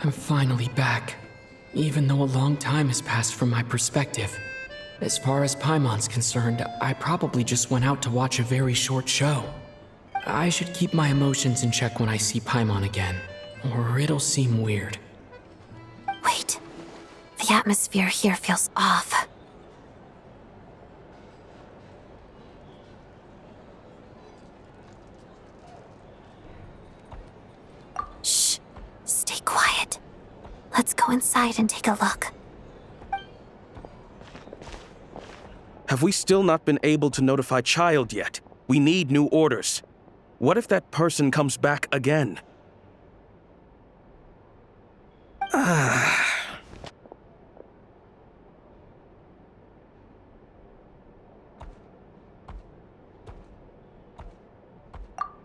I'm finally back, even though a long time has passed from my perspective. As far as Paimon's concerned, I probably just went out to watch a very short show. I should keep my emotions in check when I see Paimon again, or it'll seem weird. Wait. The atmosphere here feels off. Shh. Stay quiet. Let's go inside and take a look. Have we still not been able to notify Child yet? We need new orders. What if that person comes back again?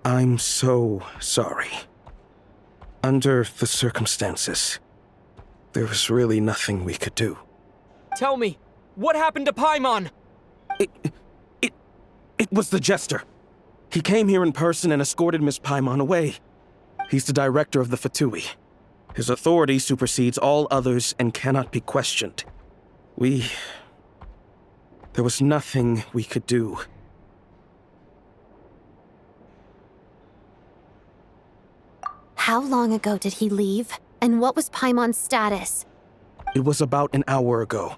I'm so sorry. Under the circumstances, there was really nothing we could do. Tell me, what happened to Paimon? It was the Jester. He came here in person and escorted Miss Paimon away. He's the director of the Fatui. His authority supersedes all others and cannot be questioned. There was nothing we could do. How long ago did he leave? And what was Paimon's status? It was about an hour ago.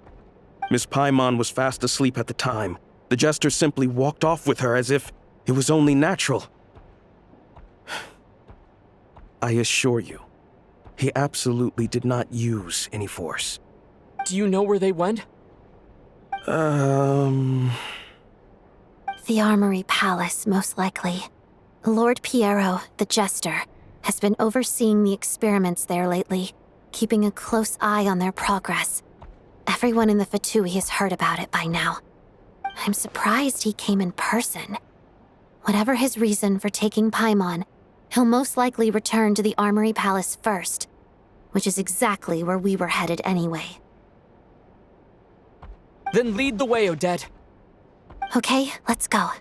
Miss Paimon was fast asleep at the time. The Jester simply walked off with her as if it was only natural. I assure you, he absolutely did not use any force. Do you know where they went? The Armory Palace, most likely. Lord Piero, the Jester, has been overseeing the experiments there lately, keeping a close eye on their progress. Everyone in the Fatui has heard about it by now. I'm surprised he came in person. Whatever his reason for taking Paimon, he'll most likely return to the Armory Palace first, which is exactly where we were headed anyway. Then lead the way, Odette. Okay, let's go.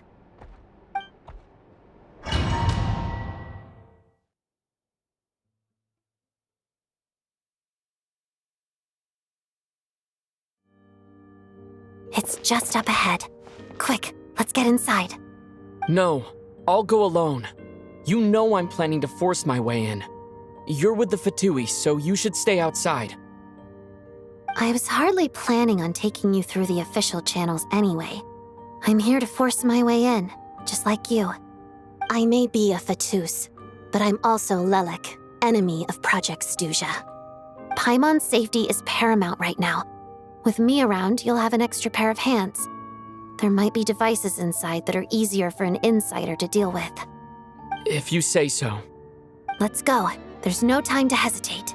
It's just up ahead. Quick, let's get inside. No, I'll go alone. You know I'm planning to force my way in. You're with the Fatui, so you should stay outside. I was hardly planning on taking you through the official channels anyway. I'm here to force my way in, just like you. I may be a Fatus, but I'm also Lelik, enemy of Project Stuja. Paimon's safety is paramount right now. With me around, you'll have an extra pair of hands. There might be devices inside that are easier for an insider to deal with. If you say so. Let's go. There's no time to hesitate.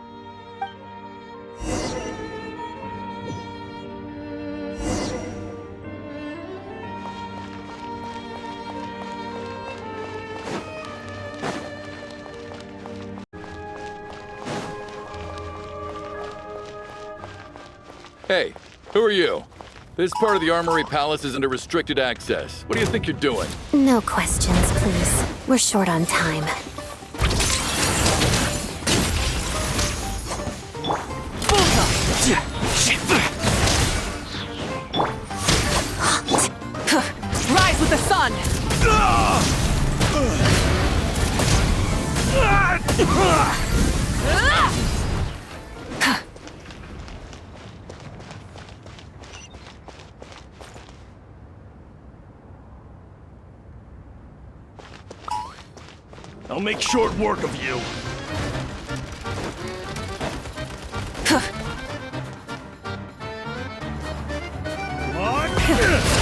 Hey, who are you? This part of the Armory Palace is under restricted access. What do you think you're doing? No questions, please. We're short on time. Rise with the sun! I'll make short work of you.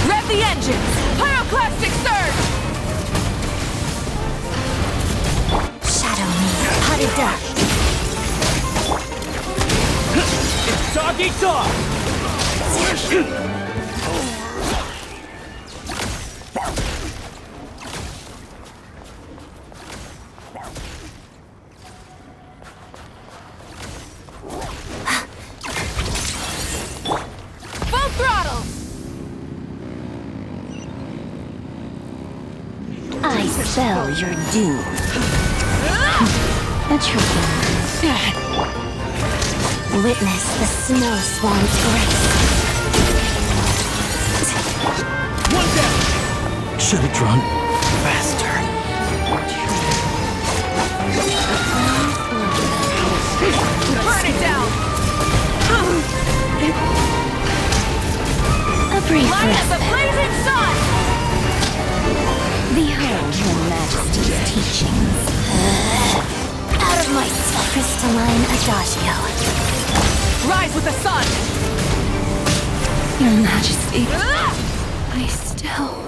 Rev the engines! Pyroclastic surge! Shadow me, potted duck. It's dog eat dog! Full throttle! I spell your doom. A tricky one. Witness the snow swan's grace. One down! Should have drawn faster. Burn it down! A brief Light up the respite. blazing sun! Behold your majesty's teachings. Out of my crystalline adagio. Rise with the sun! Your majesty, I still...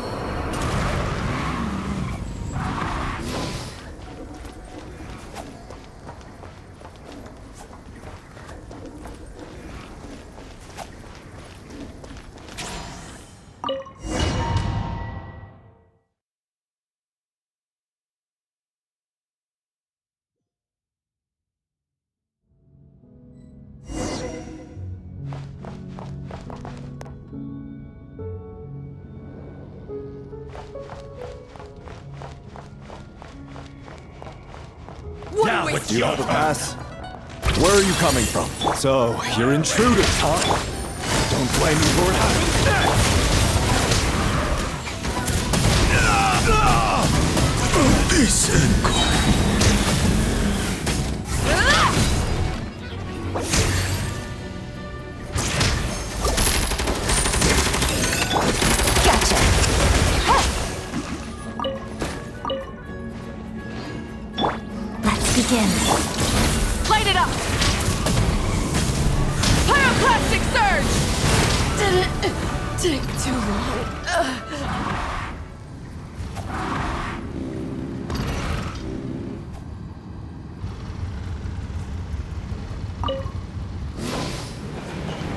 Now with you have the pass. Where are you coming from? So, you're intruders, huh? Don't blame me for it Gotcha. Let's begin. Light it up! Pyroclastic surge! Didn't take too long.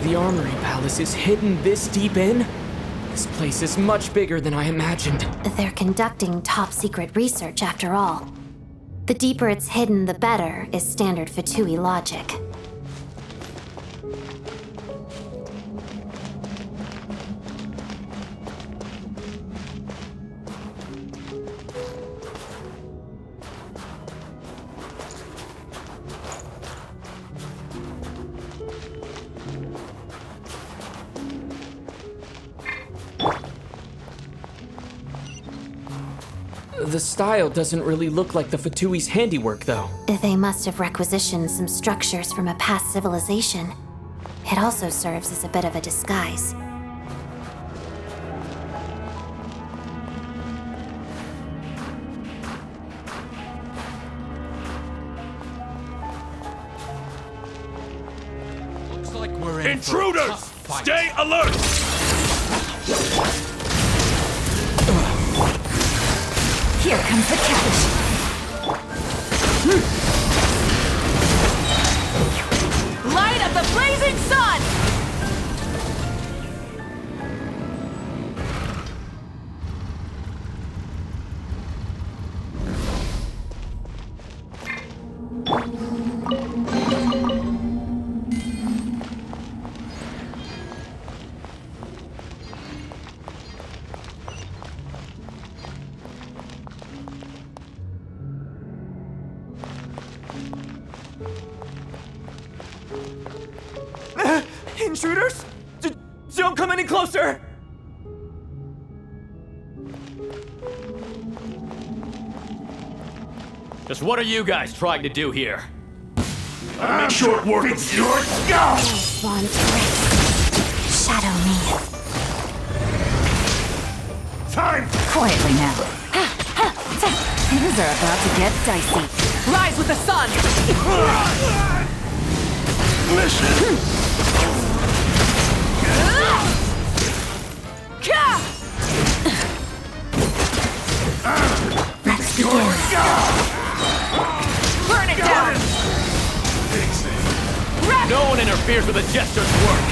The Armory Palace is hidden this deep in? This place is much bigger than I imagined. They're conducting top-secret research after all. The deeper it's hidden, the better, is standard Fatui logic. The style doesn't really look like the Fatui's handiwork, though. They must have requisitioned some structures from a past civilization. It also serves as a bit of a disguise. Looks like we're in Intruders! Stay alert! Here comes the catch. Light up the blazing sun! Intruders? Don't come any closer! Just what are you guys trying to do here? Swan's grace. Shadow me. Time! Quietly now. Things are about to get dicey. Rise with the sun! Let's begin. Burn it down! No one interferes with a jester's work!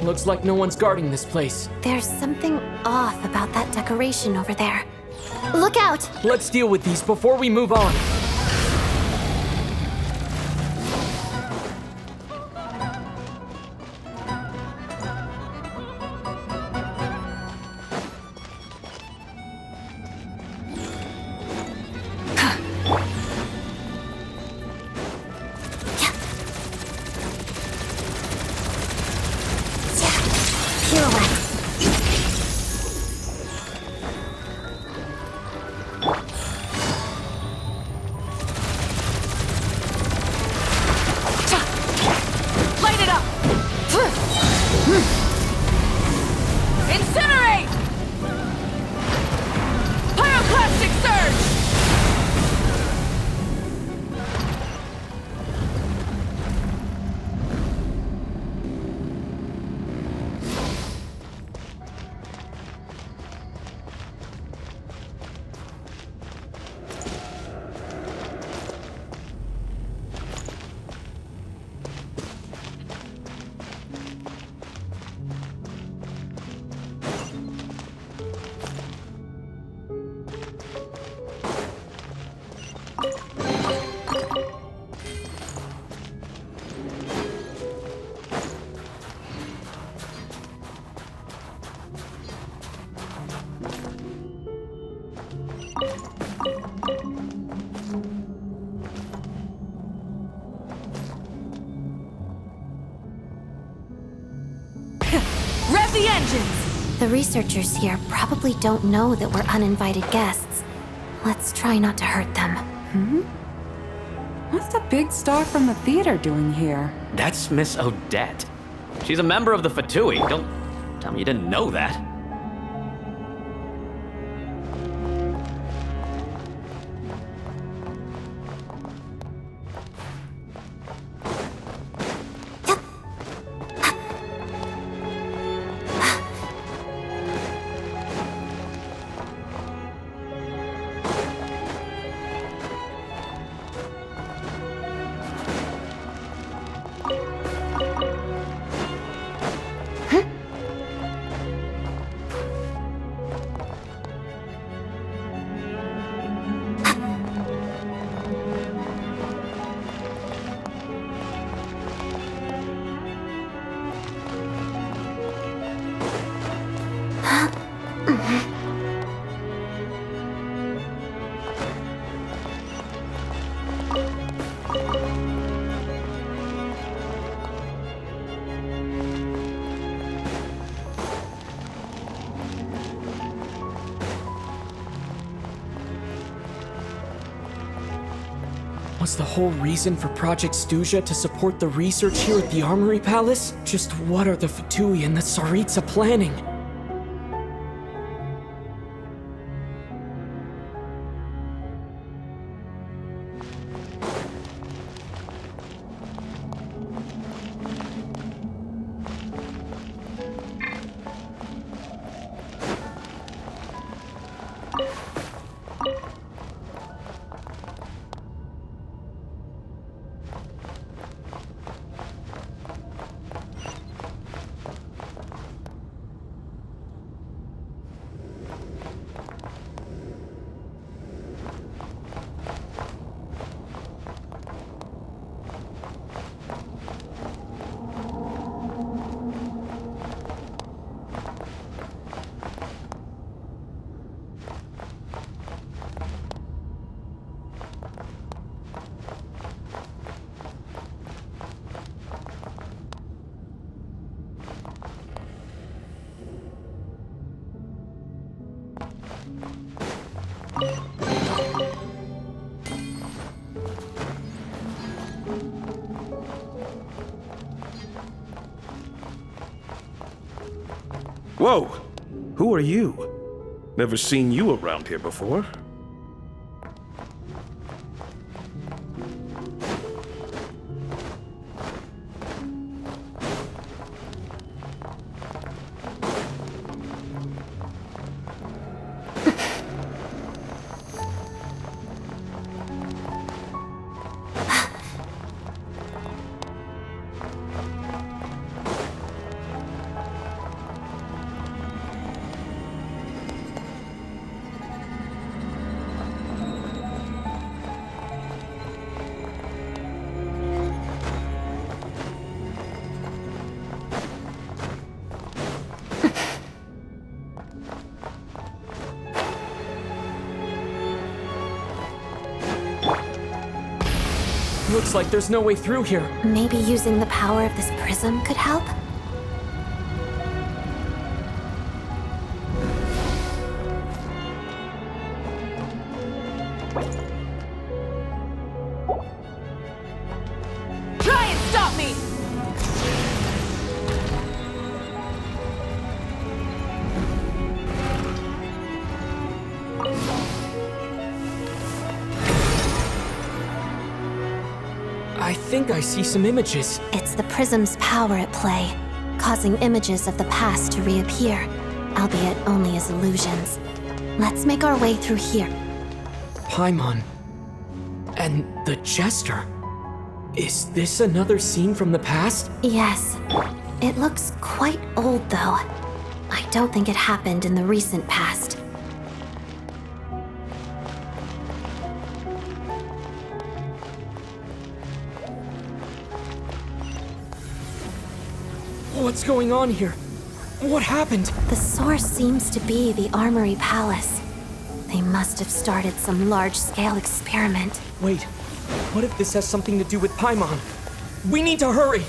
Looks like no one's guarding this place. There's something off about that decoration over there. Look out! Let's deal with these before we move on. Light it up! Incinerate! Pyroclastic surge! Rev the engines! The researchers here probably don't know that we're uninvited guests. Let's try not to hurt them. What's the big star from the theater doing here? That's Miss Odette. She's a member of the Fatui. Don't tell me you didn't know that. Was the whole reason for Project Stuja to support the research here at the Armory Palace? Just what are the Fatui and the Tsaritsa planning? Whoa! Who are you? Never seen you around here before. Looks like there's no way through here. Maybe using the power of this prism could help? Try and stop me! I think I see some images. It's the prism's power at play, causing images of the past to reappear, albeit only as illusions. Let's make our way through here. Paimon. And the Jester. Is this another scene from the past? Yes. It looks quite old, though. I don't think it happened in the recent past. What's going on here? What happened? The source seems to be the Armory Palace. They must have started some large-scale experiment. Wait, what if this has something to do with Paimon? We need to hurry!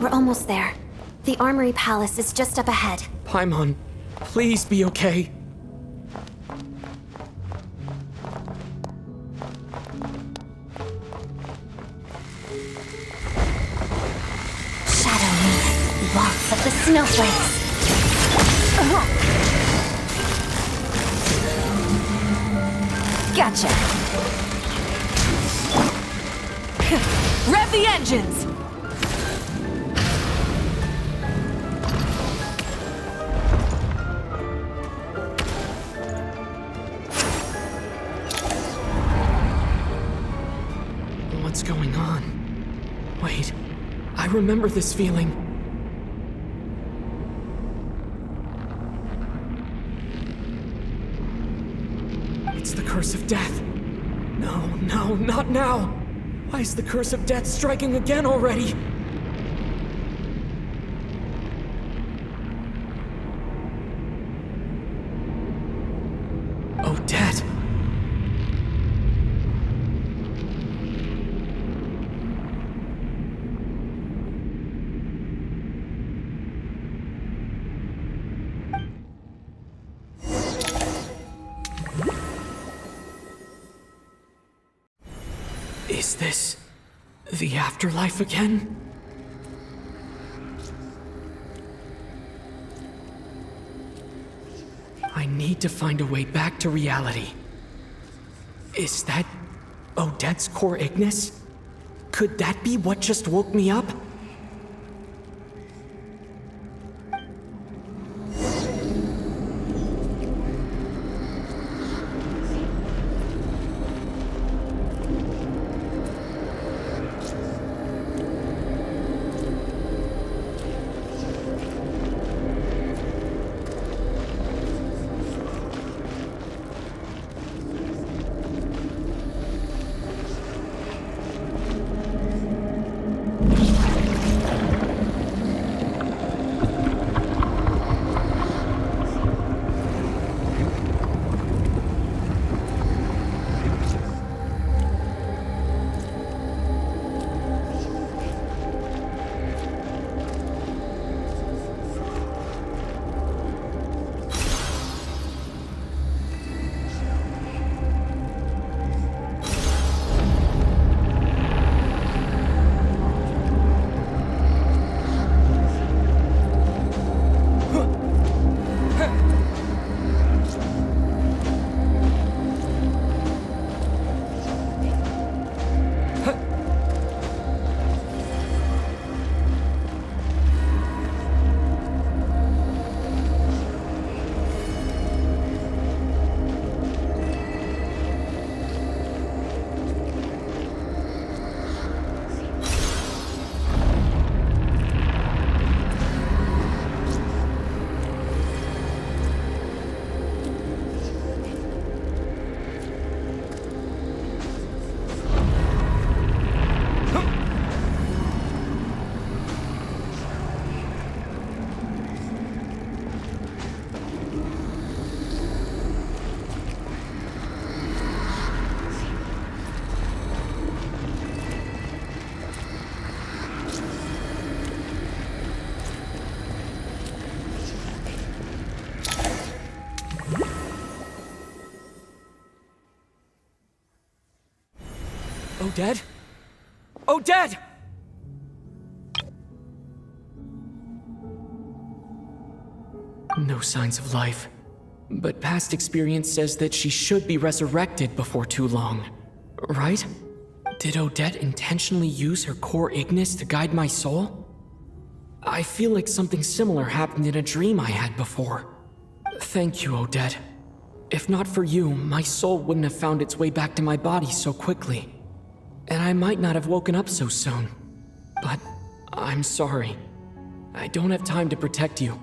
We're almost there. The Armory Palace is just up ahead. Paimon, please be okay. Shadow me, walks of the snowflakes. Gotcha! Rev the engines! What's going on? Wait, I remember this feeling. It's the curse of death. No, no, not now! Why is the curse of death striking again already? Odette! Is this the afterlife again? I need to find a way back to reality. Is that Odette's core Ignis? Could that be what just woke me up? Odette? Odette! No signs of life. But past experience says that she should be resurrected before too long. Right? Did Odette intentionally use her core Ignis to guide my soul? I feel like something similar happened in a dream I had before. Thank you, Odette. If not for you, my soul wouldn't have found its way back to my body so quickly. And I might not have woken up so soon. But I'm sorry. I don't have time to protect you.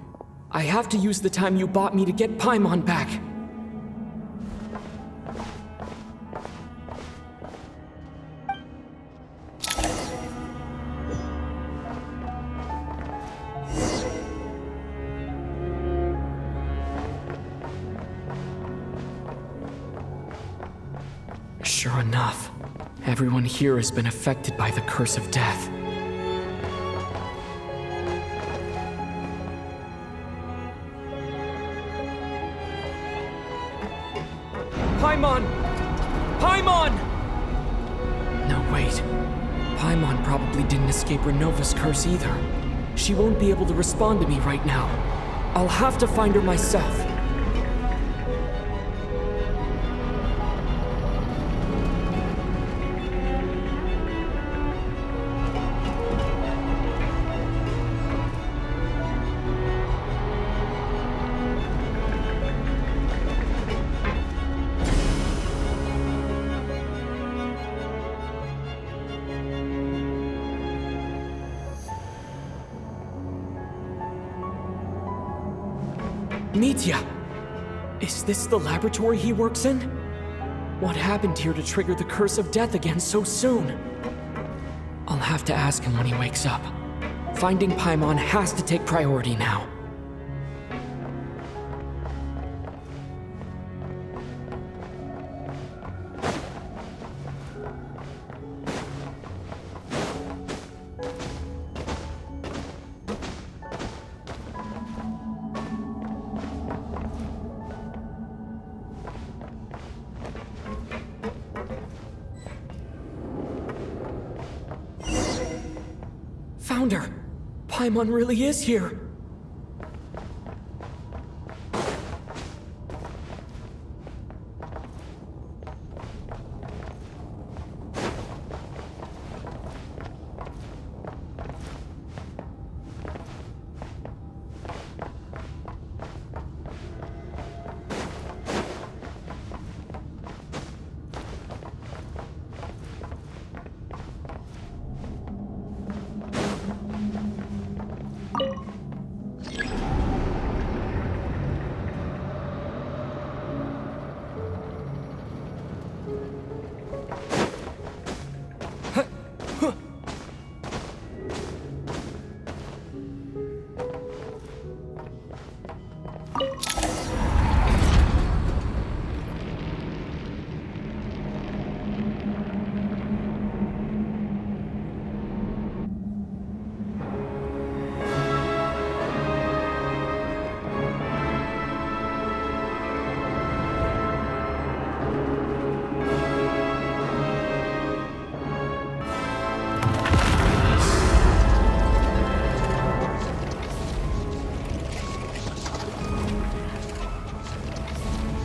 I have to use the time you bought me to get Paimon back. Sure enough, everyone here has been affected by the curse of death. Paimon! Paimon! No, wait. Paimon probably didn't escape Renova's curse either. She won't be able to respond to me right now. I'll have to find her myself. Mitya! Is this the laboratory he works in? What happened here to trigger the curse of death again so soon? I'll have to ask him when he wakes up. Finding Paimon has to take priority now. Found her! Paimon really is here!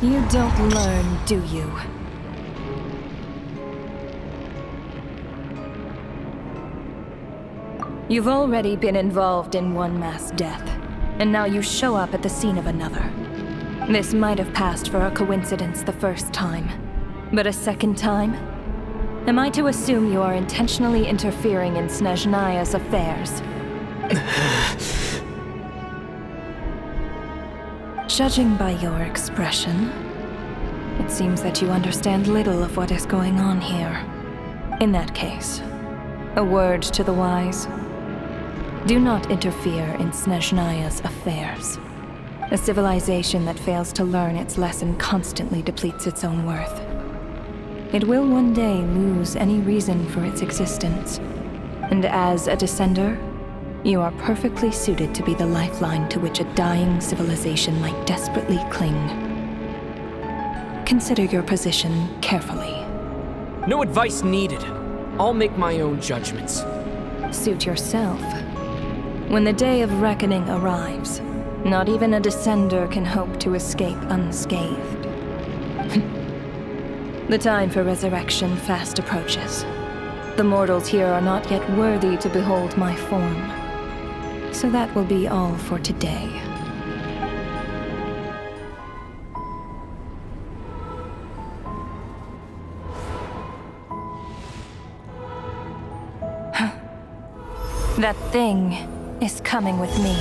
You don't learn, do you? You've already been involved in one mass death, and now you show up at the scene of another. This might have passed for a coincidence the first time, but a second time? Am I to assume you are intentionally interfering in Snezhnaya's affairs? Judging by your expression, it seems that you understand little of what is going on here. In that case, a word to the wise. Do not interfere in Snezhnaya's affairs. A civilization that fails to learn its lesson constantly depletes its own worth. It will one day lose any reason for its existence. And as a descender, you are perfectly suited to be the lifeline to which a dying civilization might desperately cling. Consider your position carefully. No advice needed. I'll make my own judgments. Suit yourself. When the day of reckoning arrives, not even a descender can hope to escape unscathed. The time for resurrection fast approaches. The mortals here are not yet worthy to behold my form. So that will be all for today. That thing is coming with me.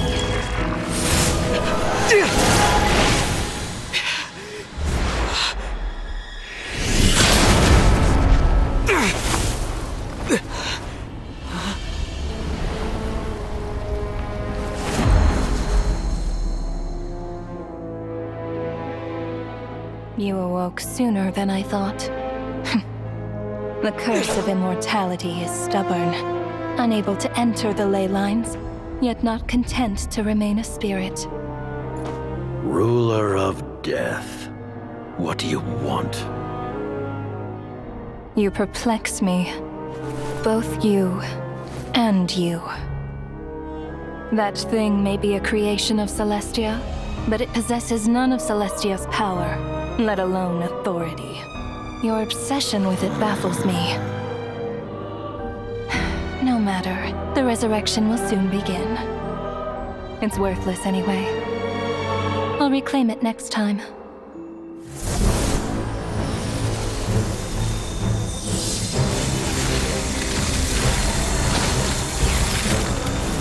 You awoke sooner than I thought. The curse of immortality is stubborn, unable to enter the ley lines, yet not content to remain a spirit. Ruler of death, what do you want? You perplex me. Both you and you. That thing may be a creation of Celestia, but it possesses none of Celestia's power, let alone authority. Your obsession with it baffles me. No matter, the resurrection will soon begin. It's worthless anyway. I'll reclaim it next time.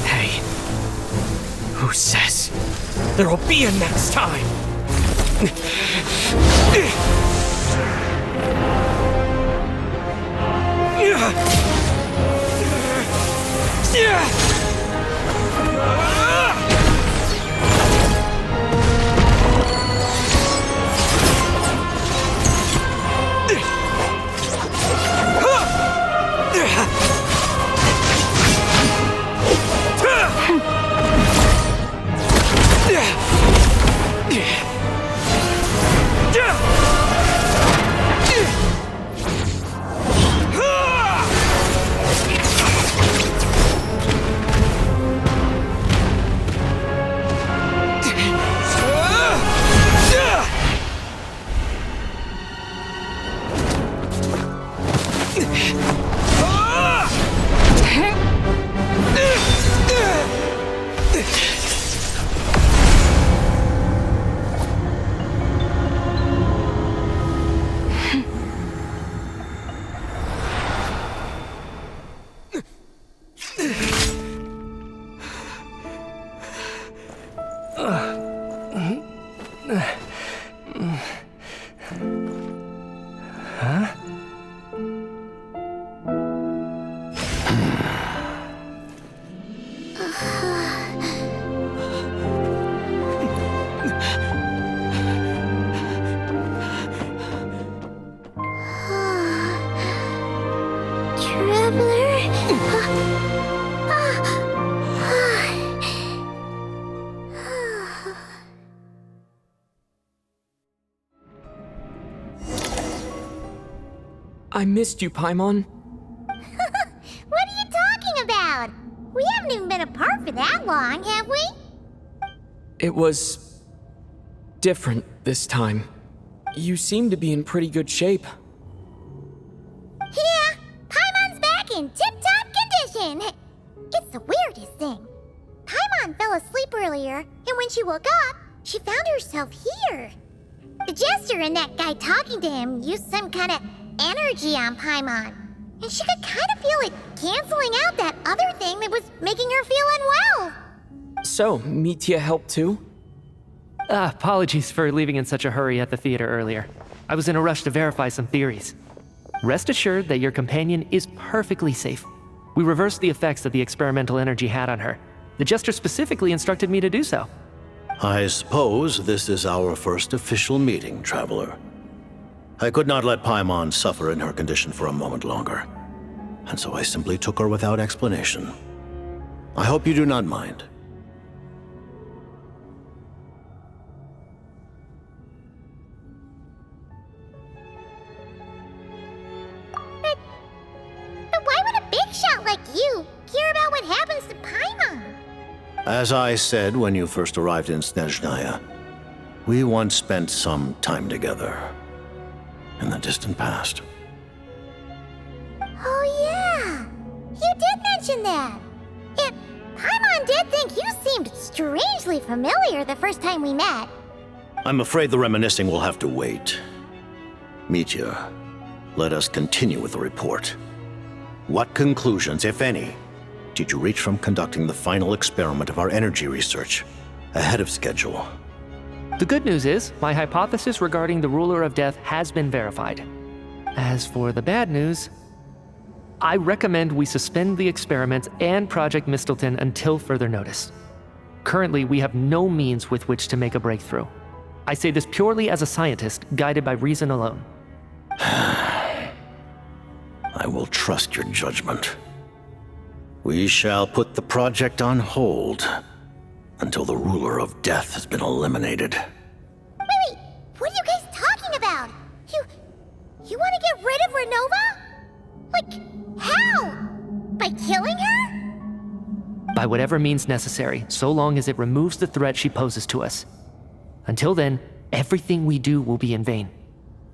Hey, who says there'll be a next time? I missed you, Paimon. What are you talking about? We haven't even been apart for that long, have we? It was different this time. You seem to be in pretty good shape. Yeah, Paimon's back in tip-top condition. It's the weirdest thing. Paimon fell asleep earlier, and when she woke up, she found herself here. The jester and that guy talking to him used some kind of energy on Paimon, and she could kind of feel it canceling out that other thing that was making her feel unwell. So, Mitya helped too? Apologies for leaving in such a hurry at the theater earlier. I was in a rush to verify some theories. Rest assured that your companion is perfectly safe. We reversed the effects that the experimental energy had on her. The jester specifically instructed me to do so. I suppose this is our first official meeting, Traveler. I could not let Paimon suffer in her condition for a moment longer, and so I simply took her without explanation. I hope you do not mind. But As I said when you first arrived in Snezhnaya, we once spent some time together in the distant past. Oh yeah, you did mention that. Paimon did think you seemed strangely familiar the first time we met. I'm afraid the reminiscing will have to wait. Mitya, let us continue with the report. What conclusions, if any, did you reach from conducting the final experiment of our energy research ahead of schedule? The good news is, my hypothesis regarding the Ruler of Death has been verified. As for the bad news, I recommend we suspend the experiments and Project Mistleton until further notice. Currently, we have no means with which to make a breakthrough. I say this purely as a scientist, guided by reason alone. I will trust your judgment. We shall put the project on hold until the Ruler of Death has been eliminated. Wait, what are you guys talking about? You want to get rid of Renova? Like, how? By killing her? By whatever means necessary, so long as it removes the threat she poses to us. Until then, everything we do will be in vain.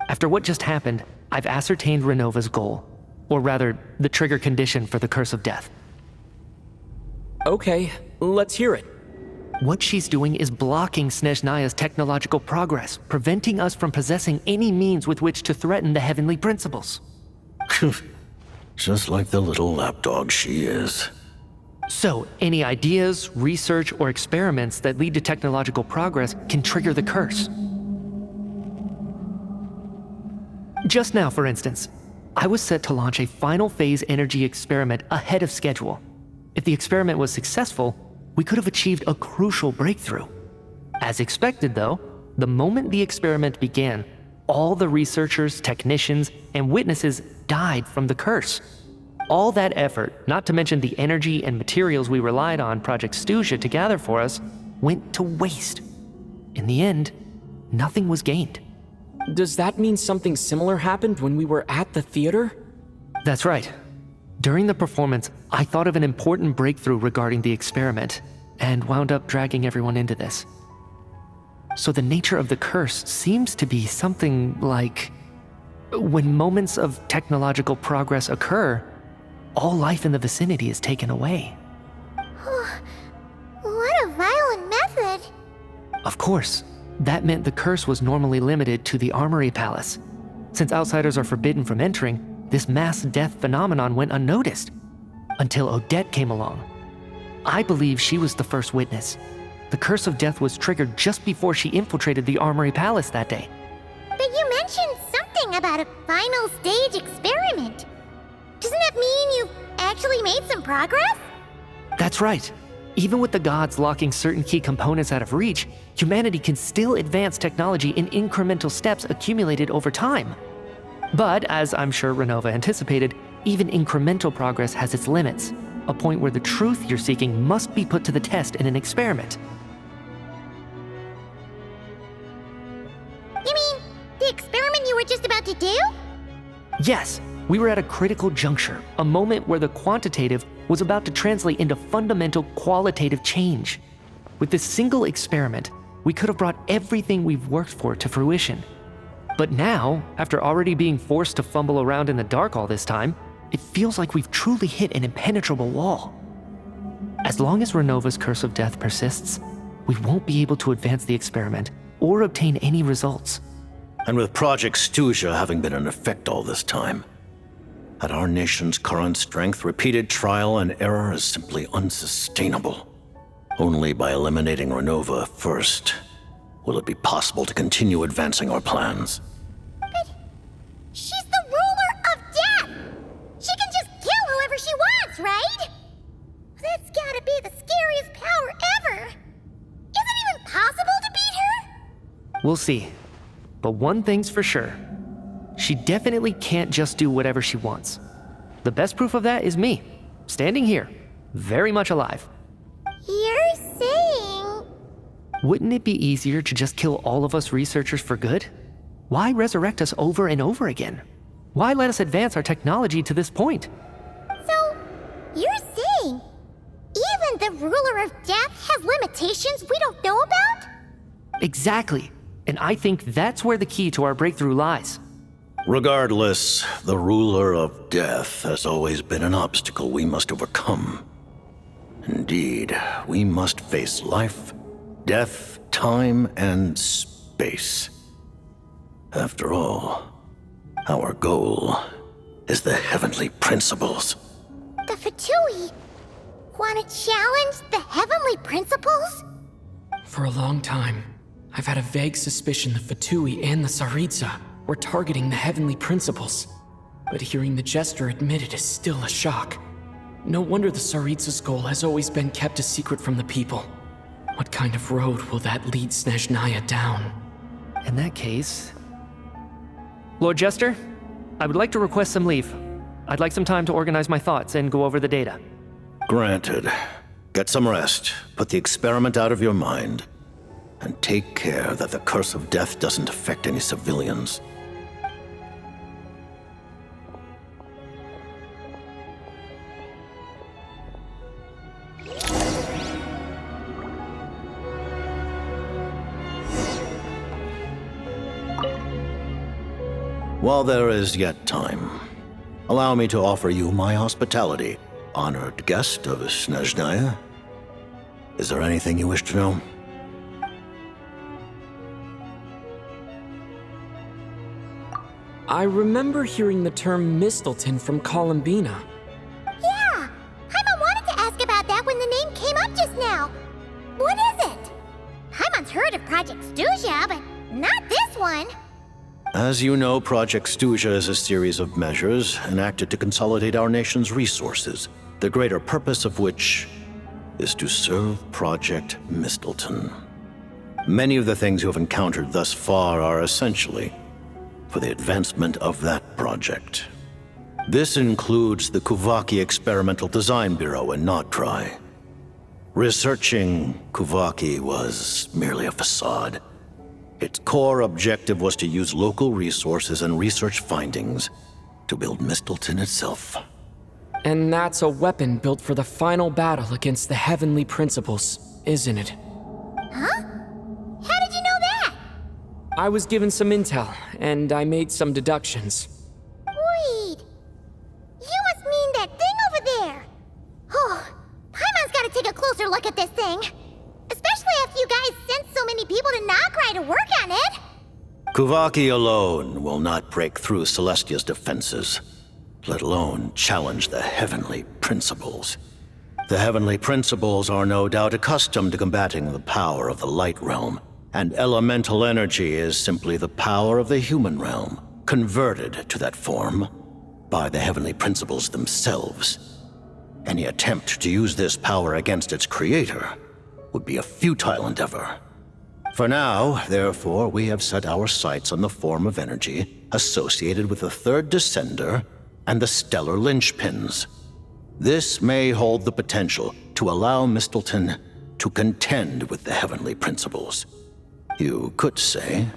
After what just happened, I've ascertained Renova's goal. Or rather, the trigger condition for the Curse of Death. Okay, let's hear it. What she's doing is blocking Snezhnaya's technological progress, preventing us from possessing any means with which to threaten the heavenly principles. Just like the little lapdog she is. So, any ideas, research, or experiments that lead to technological progress can trigger the curse. Just now, for instance, I was set to launch a final phase energy experiment ahead of schedule. If the experiment was successful, we could have achieved a crucial breakthrough. As expected, though, the moment the experiment began, all the researchers, technicians, and witnesses died from the curse. All that effort, not to mention the energy and materials we relied on Project Stuja to gather for us, went to waste. In the end, nothing was gained. Does that mean something similar happened when we were at the theater? That's right. During the performance, I thought of an important breakthrough regarding the experiment, and wound up dragging everyone into this. So the nature of the curse seems to be something like, when moments of technological progress occur, all life in the vicinity is taken away. What a violent method! Of course, that meant the curse was normally limited to the Armory Palace. Since outsiders are forbidden from entering, this mass death phenomenon went unnoticed, until Odette came along. I believe she was the first witness. The Curse of Death was triggered just before she infiltrated the Armory Palace that day. But you mentioned something about a final stage experiment. Doesn't that mean you actually made some progress? That's right. Even with the gods locking certain key components out of reach, humanity can still advance technology in incremental steps accumulated over time. But, as I'm sure Renova anticipated, even incremental progress has its limits, a point where the truth you're seeking must be put to the test in an experiment. You mean the experiment you were just about to do? Yes, we were at a critical juncture, a moment where the quantitative was about to translate into fundamental qualitative change. With this single experiment, we could have brought everything we've worked for to fruition. But now, after already being forced to fumble around in the dark all this time, it feels like we've truly hit an impenetrable wall. As long as Renova's Curse of Death persists, we won't be able to advance the experiment or obtain any results. And with Project Stuja having been in effect all this time, at our nation's current strength, repeated trial and error is simply unsustainable. Only by eliminating Renova first will it be possible to continue advancing our plans. But she's the ruler of death! She can just kill whoever she wants, right? That's gotta be the scariest power ever! Is it even possible to beat her? We'll see. But one thing's for sure. She definitely can't just do whatever she wants. The best proof of that is me, standing here, very much alive. You're saying... Wouldn't it be easier to just kill all of us researchers for good? Why resurrect us over and over again? Why let us advance our technology to this point? So, you're saying even the ruler of death has limitations we don't know about? Exactly. And I think that's where the key to our breakthrough lies. Regardless, the ruler of death has always been an obstacle we must overcome. Indeed, we must face life, death, time, and space. After all, our goal is the heavenly principles. The Fatui want to challenge the heavenly principles? For a long time, I've had a vague suspicion the Fatui and the Tsaritsa were targeting the heavenly principles. But hearing the Jester admit it is still a shock. No wonder the Tsaritsa's goal has always been kept a secret from the people. What kind of road will that lead Snezhnaya down? In that case... Lord Jester, I would like to request some leave. I'd like some time to organize my thoughts and go over the data. Granted. Get some rest, put the experiment out of your mind, and take care that the curse of death doesn't affect any civilians. While there is yet time, allow me to offer you my hospitality, honored guest of Snezhnaya. Is there anything you wish to know? I remember hearing the term Mistleton from Columbina. Yeah! Paimon wanted to ask about that when the name came up just now. What is it? Paimon's heard of Project Stuja, but not this one. As you know, Project Stuja is a series of measures enacted to consolidate our nation's resources, the greater purpose of which is to serve Project Mistleton. Many of the things you have encountered thus far are essentially for the advancement of that project. This includes the Kuvaki Experimental Design Bureau in Nocturne. Researching Kuvaki was merely a facade. Its core objective was to use local resources and research findings to build Mistleton itself. And that's a weapon built for the final battle against the heavenly principles, isn't it? Huh? How did you know that? I was given some intel, and I made some deductions. Wait. You must mean that thing over there. Oh, Paimon's gotta take a closer look at this thing. Especially after you guys sent so many people to Nocturne to work on it. Kuvaki alone will not break through Celestia's defenses, let alone challenge the heavenly principles. The heavenly principles are no doubt accustomed to combating the power of the light realm, and elemental energy is simply the power of the human realm, converted to that form by the heavenly principles themselves. Any attempt to use this power against its creator would be a futile endeavor. For now, therefore, we have set our sights on the form of energy associated with the third descender and the stellar linchpins. This may hold the potential to allow Mistleton to contend with the heavenly principles. You could say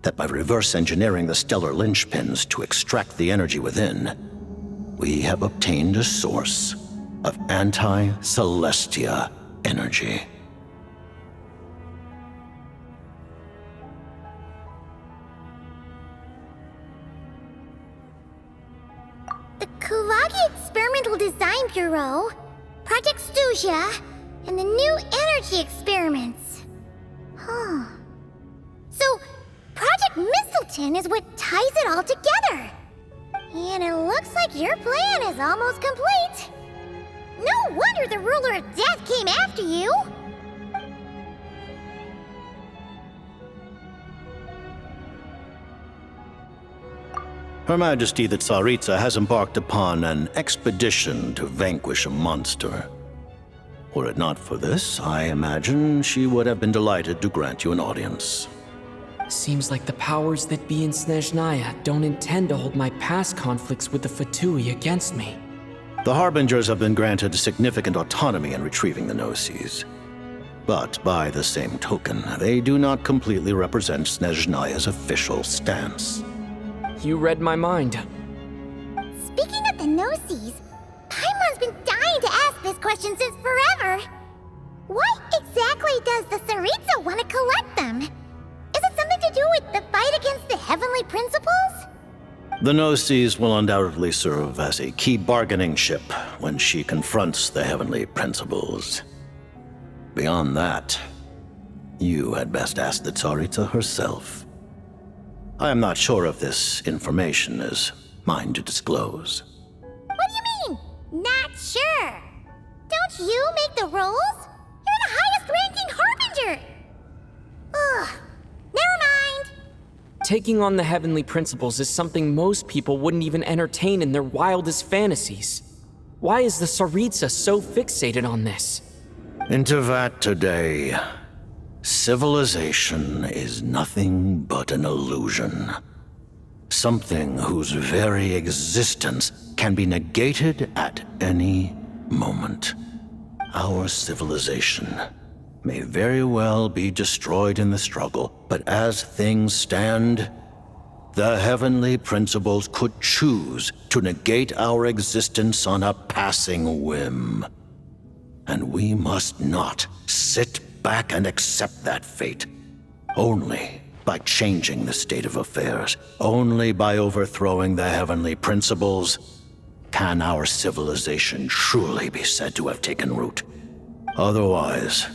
that by reverse engineering the stellar linchpins to extract the energy within, we have obtained a source of anti-Celestia energy. The Kuvaki Experimental Design Bureau, Project Stuja, and the new energy experiments. Huh. So, Project Mistleton is what ties it all together. And it looks like your plan is almost complete. No wonder the ruler of death came after you. Her Majesty the Tsaritsa has embarked upon an expedition to vanquish a monster. Were it not for this, I imagine she would have been delighted to grant you an audience. Seems like the powers that be in Snezhnaya don't intend to hold my past conflicts with the Fatui against me. The Harbingers have been granted significant autonomy in retrieving the Gnosis. But by the same token, they do not completely represent Snezhnaya's official stance. You read my mind. Speaking of the Gnosis, Paimon's been dying to ask this question since forever. Why exactly does the Tsaritsa want to collect them? Is it something to do with the fight against the heavenly principles? The Gnosis will undoubtedly serve as a key bargaining chip when she confronts the heavenly principles. Beyond that, you had best ask the Tsaritsa herself. I am not sure if this information is mine to disclose. What do you mean, not sure? Don't you make the rules? You're the highest-ranking Harbinger! Ugh, never mind. Taking on the heavenly principles is something most people wouldn't even entertain in their wildest fantasies. Why is the Tsaritsa so fixated on this? In Tevat today, civilization is nothing but an illusion. Something whose very existence can be negated at any moment. Our civilization may very well be destroyed in the struggle, but as things stand, the heavenly principles could choose to negate our existence on a passing whim. And we must not sit back and accept that fate. Only by changing the state of affairs, only by overthrowing the heavenly principles, can our civilization truly be said to have taken root. Otherwise,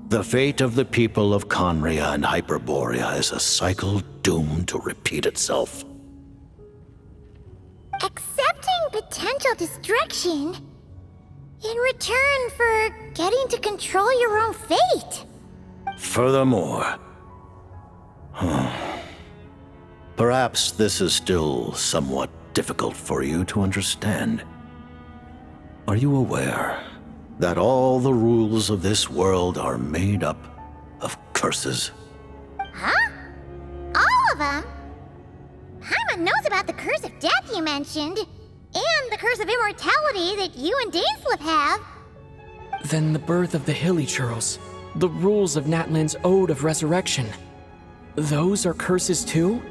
the fate of the people of Conria and Hyperborea is a cycle doomed to repeat itself. Accepting potential destruction in return for getting to control your own fate. Furthermore, perhaps this is still somewhat difficult for you to understand. Are you aware that all the rules of this world are made up of curses? Huh? All of them? Paimon knows about the curse of death you mentioned, and the curse of immortality that you and Dainsleif have. Then the birth of the Hilichurls, the rules of Natlan's Ode of Resurrection. Those are curses too?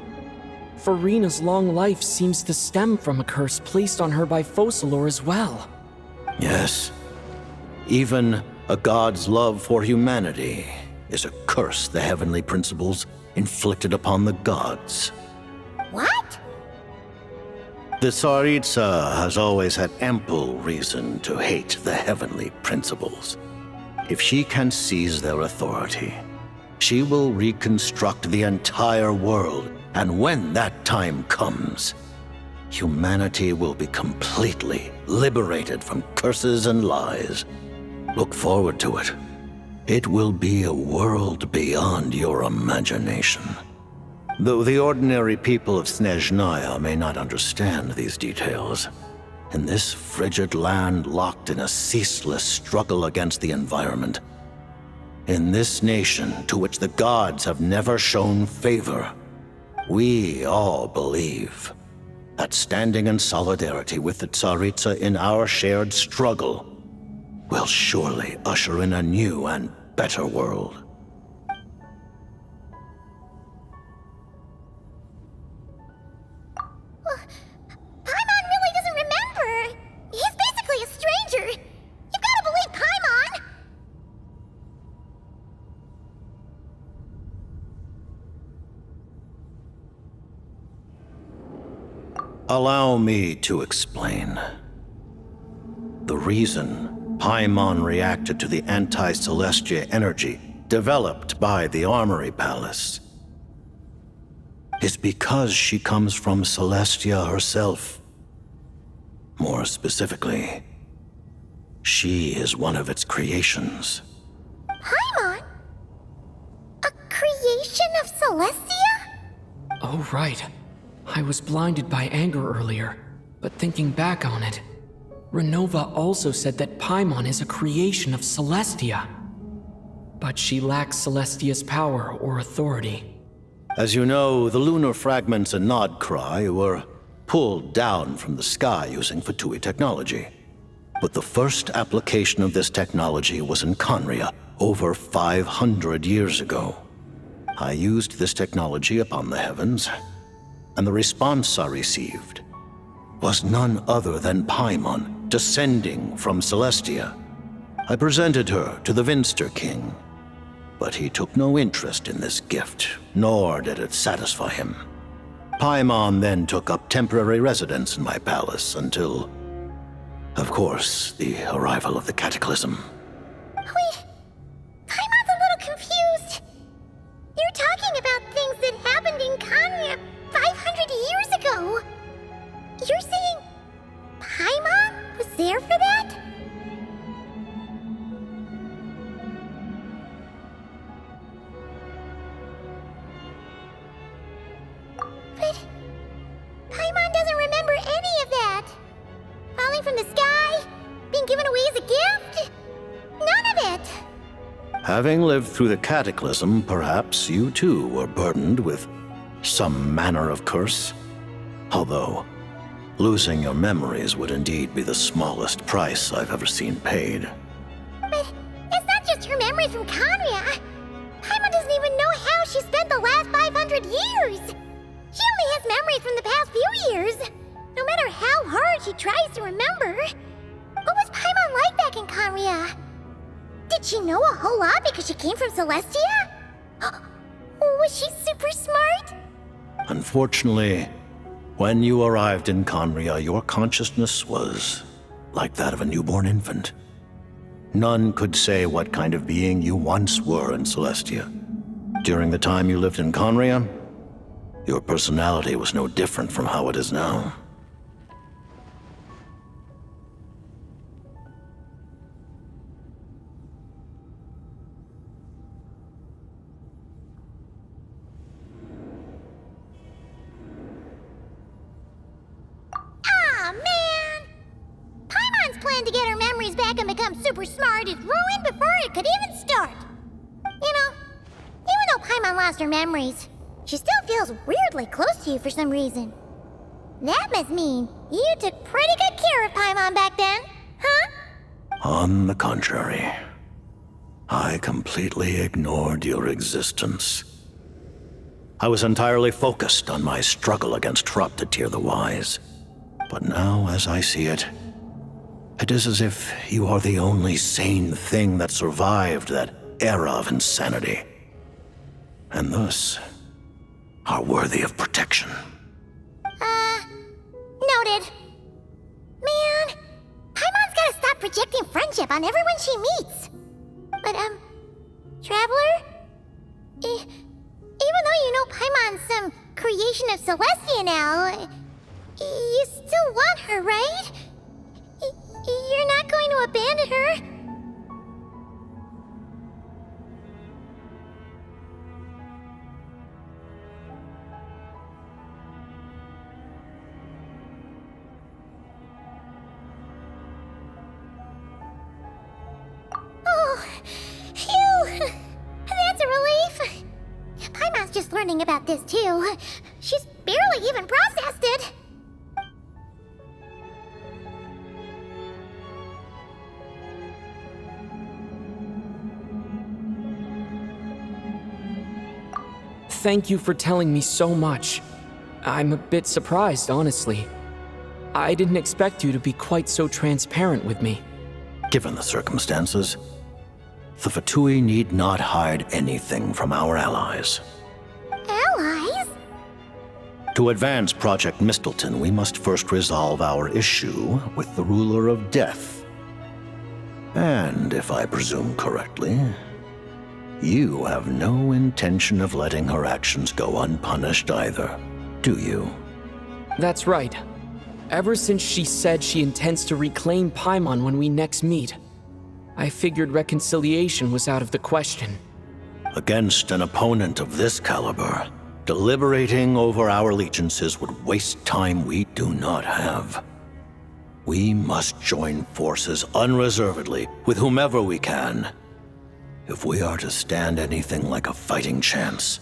Farina's long life seems to stem from a curse placed on her by Focalor as well. Yes. Even a god's love for humanity is a curse the heavenly principles inflicted upon the gods. What? The Tsaritsa has always had ample reason to hate the heavenly principles. If she can seize their authority, she will reconstruct the entire world, and when that time comes, humanity will be completely liberated from curses and lies. Look forward to it. It will be a world beyond your imagination. Though the ordinary people of Snezhnaya may not understand these details, in this frigid land locked in a ceaseless struggle against the environment, in this nation to which the gods have never shown favor, we all believe that standing in solidarity with the Tsaritsa in our shared struggle will surely usher in a new and better world. Paimon really doesn't remember. He's basically a stranger. You've got to believe Paimon. Allow me to explain. The reason Paimon reacted to the anti-Celestia energy developed by the Armory Palace is because she comes from Celestia herself. More specifically, she is one of its creations. Paimon? A creation of Celestia? Oh, right. I was blinded by anger earlier, but thinking back on it, Renova also said that Paimon is a creation of Celestia. But she lacks Celestia's power or authority. As you know, the lunar fragments in Nodcry were pulled down from the sky using Fatui technology. But the first application of this technology was in Conria over 500 years ago. I used this technology upon the heavens, and the response I received was none other than Paimon descending from Celestia. I presented her to the Vinster King, but he took no interest in this gift, nor did it satisfy him. Paimon then took up temporary residence in my palace until, of course, the arrival of the Cataclysm. Wait, Paimon's a little confused. You're talking about things that happened in Kanya 500 years ago. You're saying Paimon was there for that? But Paimon doesn't remember any of that. Falling from the sky, being given away as a gift, none of it. Having lived through the Cataclysm, perhaps you too were burdened with some manner of curse. Although, losing your memories would indeed be the smallest price I've ever seen paid. But it's not just her memories from Kanya. Paimon doesn't even know how she spent the last 500 years. She only has memories from the past few years. No matter how hard she tries to remember. What was Paimon like back in Kanya? Did she know a whole lot because she came from Celestia? Was she super smart? Unfortunately, when you arrived in Conria, your consciousness was like that of a newborn infant. None could say what kind of being you once were in Celestia. During the time you lived in Conria, your personality was no different from how it is now. Aw, man! Paimon's plan to get her memories back and become super smart is ruined before it could even start. You know, even though Paimon lost her memories, she still feels weirdly close to you for some reason. That must mean you took pretty good care of Paimon back then, huh? On the contrary, I completely ignored your existence. I was entirely focused on my struggle against Troptatir the Wise. But now, as I see it, it is as if you are the only sane thing that survived that era of insanity. And thus, are worthy of protection. Noted. Man, Paimon's gotta stop projecting friendship on everyone she meets. But, Traveler? Even though you know Paimon's some creation of Celestia now, you still want her, right? You're not going to abandon her? Oh, phew! That's a relief. Paimon's just learning about this too. She's barely even processed it. Thank you for telling me so much. I'm a bit surprised, honestly. I didn't expect you to be quite so transparent with me. Given the circumstances, the Fatui need not hide anything from our allies. Allies? To advance Project Mistleton, we must first resolve our issue with the Ruler of Death. And if I presume correctly, you have no intention of letting her actions go unpunished either, do you? That's right. Ever since she said she intends to reclaim Paimon when we next meet, I figured reconciliation was out of the question. Against an opponent of this caliber, deliberating over our allegiances would waste time we do not have. We must join forces unreservedly with whomever we can, if we are to stand anything like a fighting chance.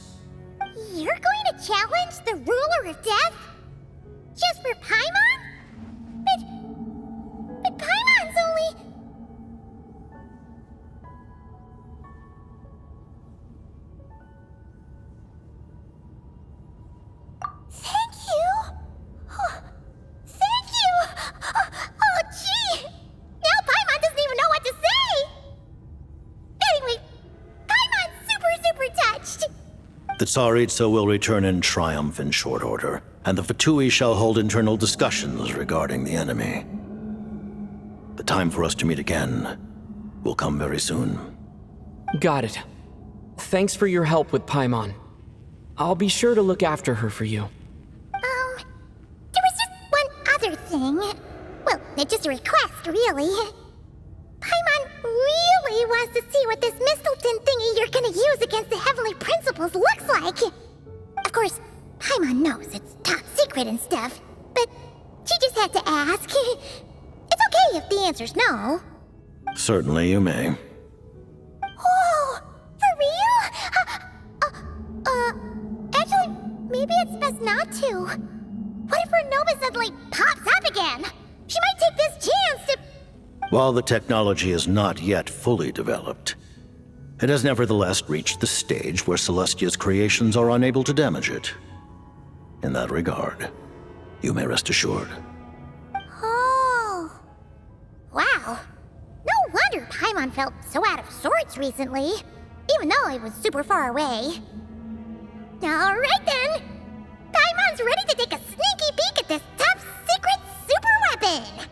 You're going to challenge the Ruler of Death? Just for Paimon? But Paimon's only... Thank you! Thank you! Oh, gee! Now Paimon doesn't even know what to say! The Tsaritsa will return in triumph in short order, and the Fatui shall hold internal discussions regarding the enemy. The time for us to meet again will come very soon. Got it. Thanks for your help with Paimon. I'll be sure to look after her for you. There was just one other thing. Well, it's just a request, really. Paimon really wants to see what this Mistleton thingy you're gonna use against the Heavenly Principles looks like. Of course, Paimon knows it's top secret and stuff, but she just had to ask. It's okay if the answer's no. Certainly you may. Oh, for real? Actually, maybe it's best not to. What if her Nova suddenly pops up again? She might take this chance to... While the technology is not yet fully developed, it has nevertheless reached the stage where Celestia's creations are unable to damage it. In that regard, you may rest assured. Oh. Wow. No wonder Paimon felt so out of sorts recently, even though it was super far away. Alright then! Paimon's ready to take a sneaky peek at this top secret super weapon!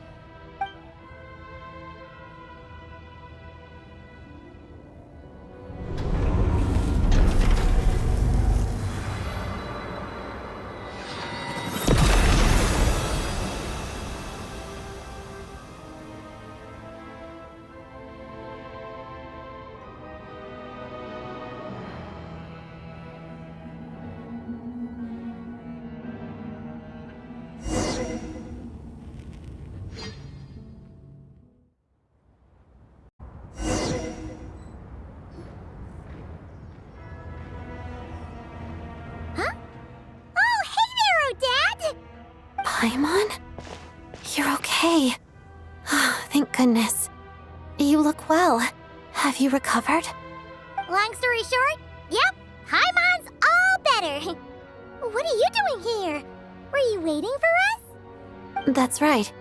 Paimon? You're okay. Thank goodness. You look well. Have you recovered? Long story short, yep, Paimon's all better. What are you doing here? Were you waiting for us? That's right.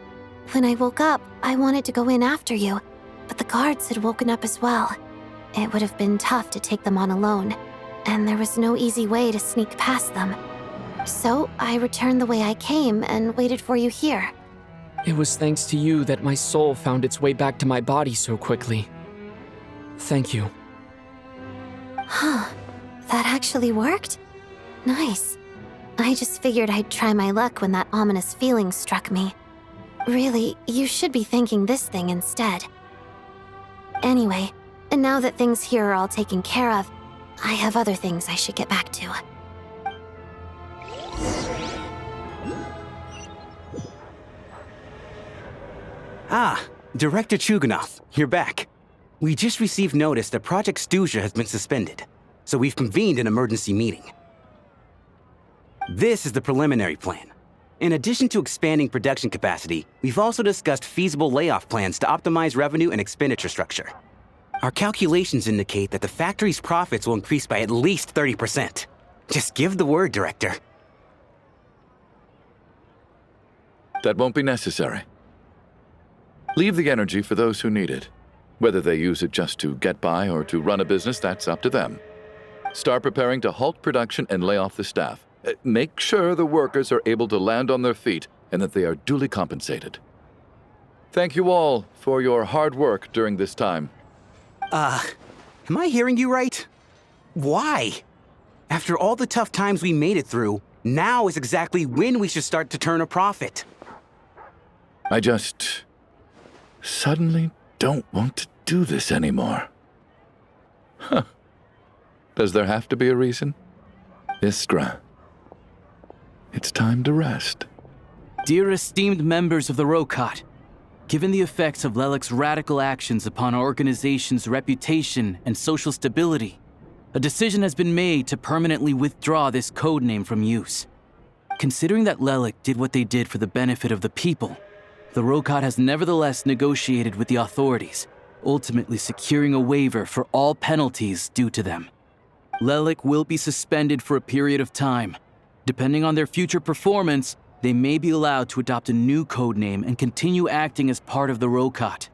When I woke up, I wanted to go in after you, but the guards had woken up as well. It would have been tough to take them on alone, and there was no easy way to sneak past them. So I returned the way I came and waited for you here. It was thanks to you that my soul found its way back to my body so quickly. Thank you. Huh. That actually worked? Nice. I just figured I'd try my luck when that ominous feeling struck me. Really, you should be thanking this thing instead. Anyway, and now that things here are all taken care of, I have other things I should get back to. Ah, Director Chuganov, you're back. We just received notice that Project Stuja has been suspended, so we've convened an emergency meeting. This is the preliminary plan. In addition to expanding production capacity, we've also discussed feasible layoff plans to optimize revenue and expenditure structure. Our calculations indicate that the factory's profits will increase by at least 30%. Just give the word, Director. That won't be necessary. Leave the energy for those who need it. Whether they use it just to get by or to run a business, that's up to them. Start preparing to halt production and lay off the staff. Make sure the workers are able to land on their feet and that they are duly compensated. Thank you all for your hard work during this time. Am I hearing you right? Why? After all the tough times we made it through, now is exactly when we should start to turn a profit. I just suddenly don't want to do this anymore. Huh. Does there have to be a reason? Iskra, it's time to rest. Dear esteemed members of the Rokat, given the effects of Lelik's radical actions upon our organization's reputation and social stability, a decision has been made to permanently withdraw this codename from use. Considering that Lelik did what they did for the benefit of the people, the Rokat has nevertheless negotiated with the authorities, ultimately securing a waiver for all penalties due to them. Lelik will be suspended for a period of time. Depending on their future performance, they may be allowed to adopt a new codename and continue acting as part of the Rokat.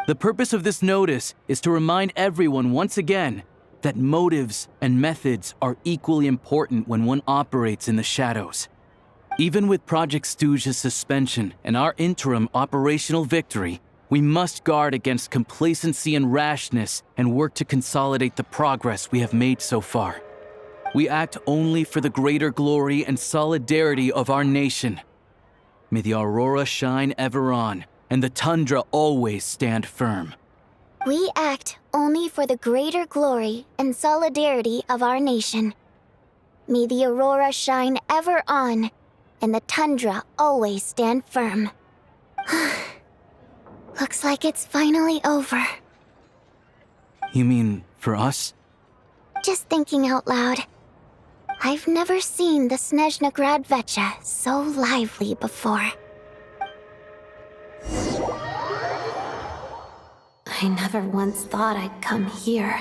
The purpose of this notice is to remind everyone once again that motives and methods are equally important when one operates in the shadows. Even with Project Stooge's suspension and our interim operational victory, we must guard against complacency and rashness and work to consolidate the progress we have made so far. We act only for the greater glory and solidarity of our nation. May the aurora shine ever on, and the tundra always stand firm. We act only for the greater glory and solidarity of our nation. May the aurora shine ever on, and the tundra always stand firm. Looks like it's finally over. You mean for us? Just thinking out loud. I've never seen the Snezhna Grad Vecha so lively before. I never once thought I'd come here.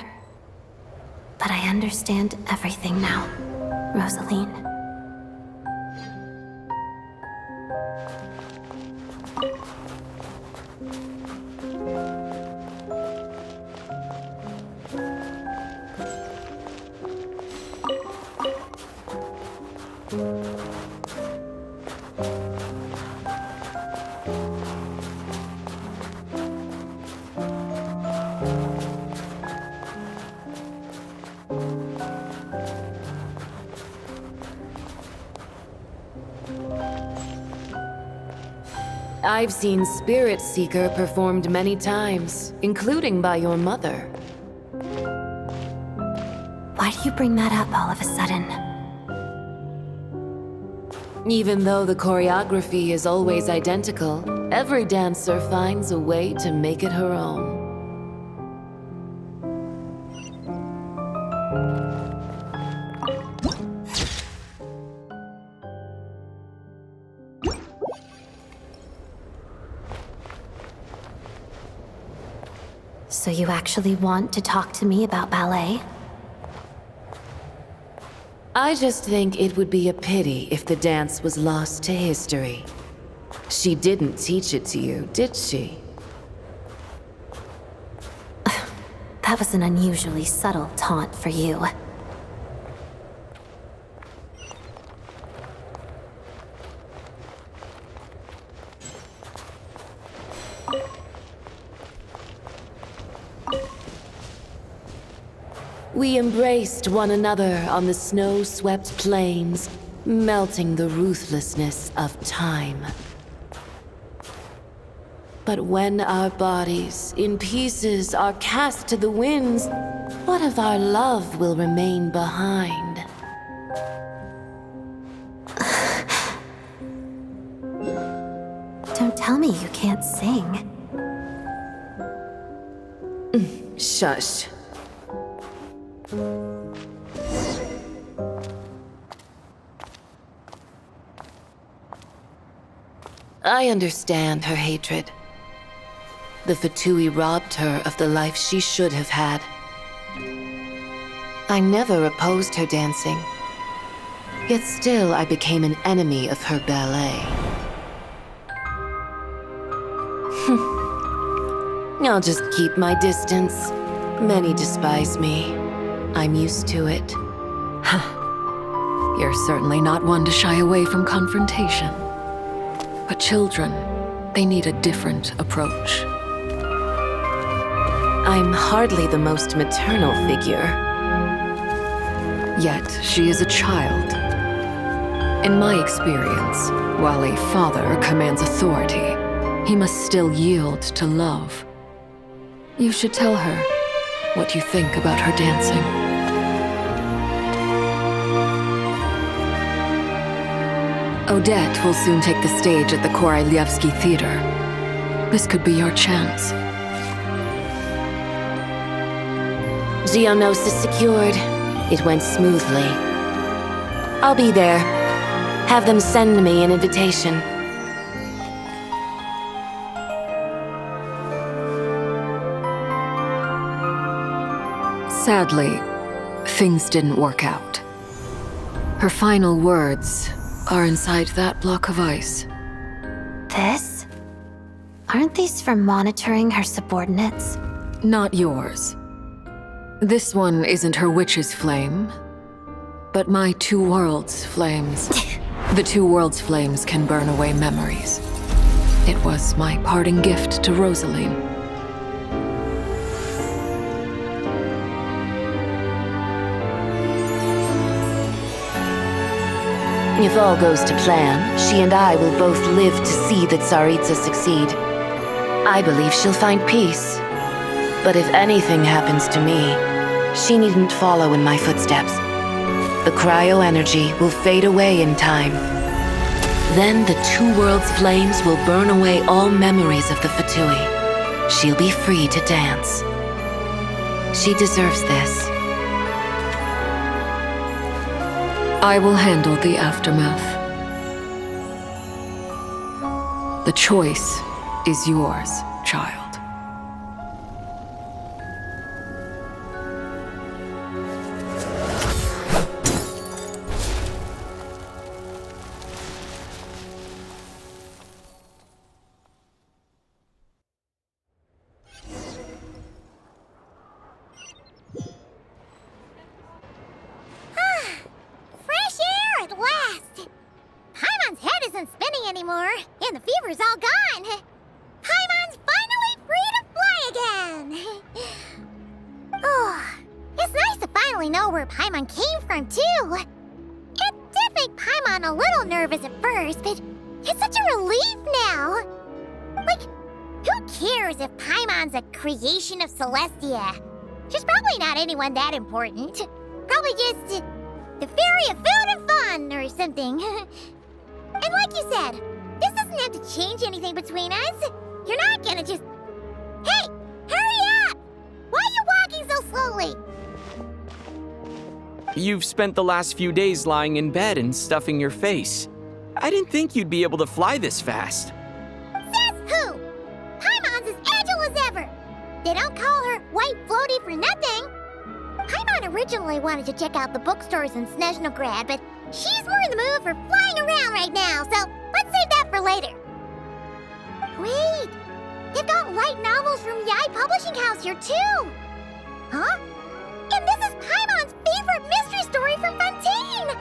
But I understand everything now, Rosaline. I've seen Spirit Seeker performed many times, including by your mother. Why do you bring that up all of a sudden? Even though the choreography is always identical, every dancer finds a way to make it her own. So you actually want to talk to me about ballet? I just think it would be a pity if the dance was lost to history. She didn't teach it to you, did she? That was an unusually subtle taunt for you. We embraced one another on the snow-swept plains, melting the ruthlessness of time. But when our bodies, in pieces, are cast to the winds, what of our love will remain behind? Don't tell me you can't sing. Shush. I understand her hatred. The Fatui robbed her of the life she should have had. I never opposed her dancing. Yet still I became an enemy of her ballet. I'll just keep my distance. Many despise me. I'm used to it. You're certainly not one to shy away from confrontation. But children, they need a different approach. I'm hardly the most maternal figure. Yet, she is a child. In my experience, while a father commands authority, he must still yield to love. You should tell her what you think about her dancing. Odette will soon take the stage at the Koralyevsky Theater. This could be your chance. Geonosis secured. It went smoothly. I'll be there. Have them send me an invitation. Sadly, things didn't work out. Her final words are inside that block of ice. This? Aren't these for monitoring her subordinates? Not yours. This one isn't her witch's flame, but my two worlds' flames. The two worlds' flames can burn away memories. It was my parting gift to Rosaline. If all goes to plan, she and I will both live to see that Tsaritsa succeed. I believe she'll find peace. But if anything happens to me, she needn't follow in my footsteps. The cryo energy will fade away in time. Then the two worlds' flames will burn away all memories of the Fatui. She'll be free to dance. She deserves this. I will handle the aftermath. The choice is yours, child. Creation of Celestia. She's probably not anyone that important. Probably just the fairy of food and fun or something. And like you said, this doesn't have to change anything between us. You're not gonna just... Hey! Hurry up! Why are you walking so slowly? You've spent the last few days lying in bed and stuffing your face. I didn't think you'd be able to fly this fast. Says who? Paimon's as agile as ever. They don't call her White Floaty for nothing. Paimon originally wanted to check out the bookstores in Snezhnograd, but she's more in the mood for flying around right now, so let's save that for later. Wait, they've got light novels from Yai Publishing House here too. Huh? And this is Paimon's favorite mystery story from Fontaine.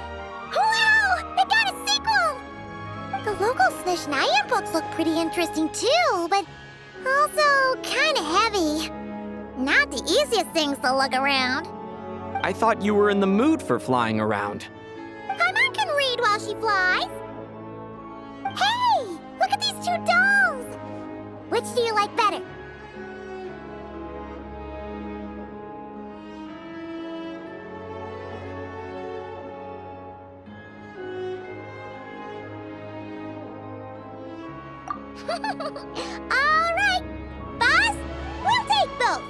Wow, they got a sequel. The local Snezhnayan books look pretty interesting too, but also kinda heavy. Not the easiest things to lug around. I thought you were in the mood for flying around. Paimon can read while she flies. Hey, look at these two dolls. Which do you like better? All right, boss, we'll take both.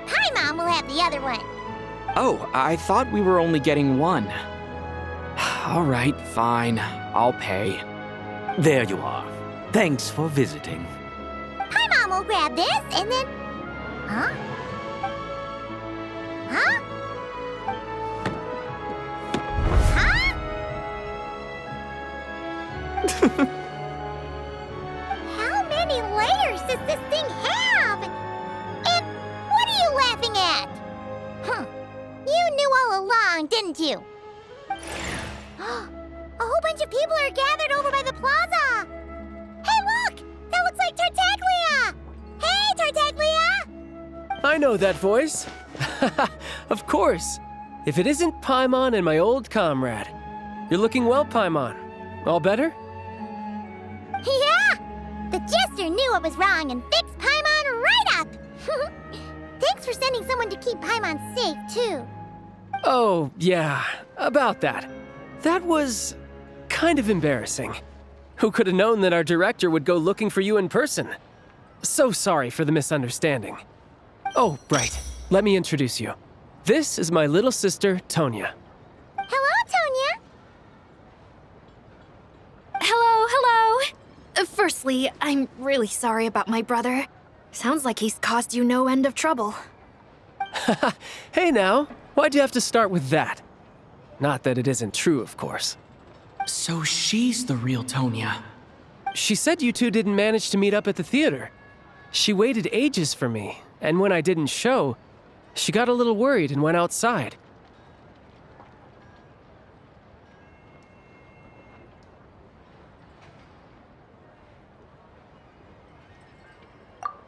Paimon will have the other one. Oh, I thought we were only getting one. All right, fine. I'll pay. There you are. Thanks for visiting. Paimon will grab this and then... Huh? Huh? Huh? How many layers does this thing have? And what are you laughing at? Huh. You knew all along, didn't you? A whole bunch of people are gathered over by the plaza. Hey, look! That looks like Tartaglia! Hey, Tartaglia! I know that voice. Of course. If it isn't Paimon and my old comrade. You're looking well, Paimon. All better? Yeah! The Jester knew what was wrong and fixed Paimon right up! Thanks for sending someone to keep Paimon safe, too. Oh, yeah, about that. That was kind of embarrassing. Who could have known that our director would go looking for you in person? So sorry for the misunderstanding. Oh, right. Let me introduce you. This is my little sister, Tonya. Hello, Tonya. Hello. Firstly, I'm really sorry about my brother. Sounds like he's caused you no end of trouble. Hey now, why'd you have to start with that? Not that it isn't true, of course. So she's the real Tonya. She said you two didn't manage to meet up at the theater. She waited ages for me, and when I didn't show, She got a little worried and went outside.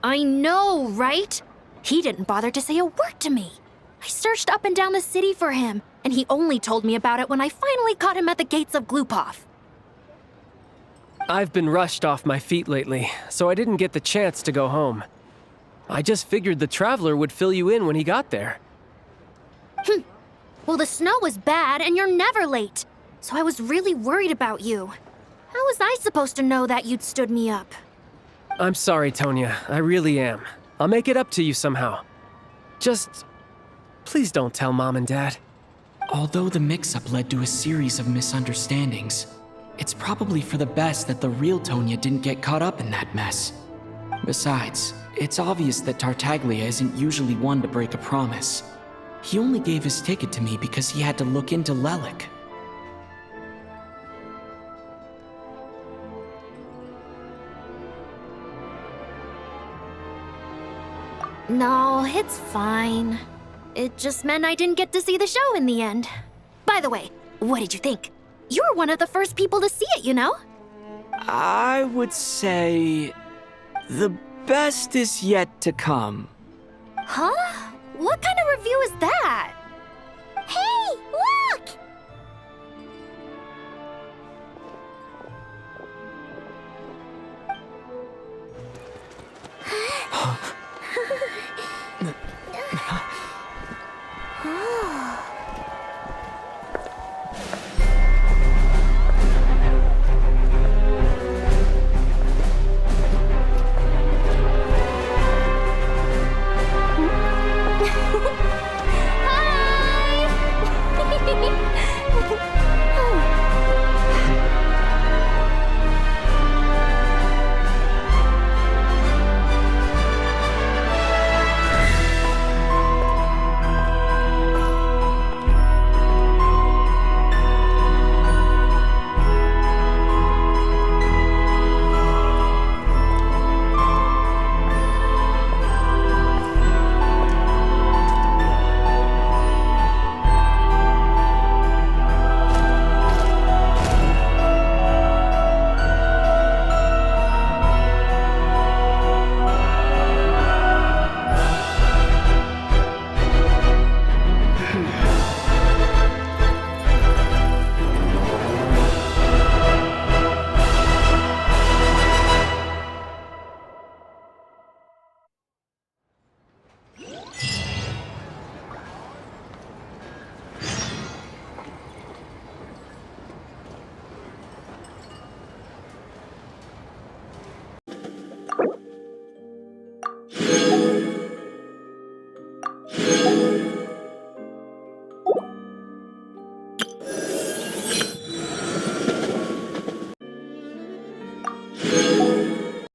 I know, right? He didn't bother to say a word to me. I searched up and down the city for him, and he only told me about it when I finally caught him at the gates of Glupov. I've been rushed off my feet lately, so I didn't get the chance to go home. I just figured the Traveler would fill you in when he got there. Well, the snow was bad, and you're never late. So I was really worried about you. How was I supposed to know that you'd stood me up? I'm sorry, Tonya. I really am. I'll make it up to you somehow. Just... please don't tell Mom and Dad. Although the mix-up led to a series of misunderstandings, it's probably for the best that the real Tonya didn't get caught up in that mess. Besides, it's obvious that Tartaglia isn't usually one to break a promise. He only gave his ticket to me because he had to look into Lelik. No, it's fine. It just meant I didn't get to see the show in the end. By the way, what did you think? You were one of the first people to see it, you know? I would say... the best is yet to come. Huh? What kind of review is that?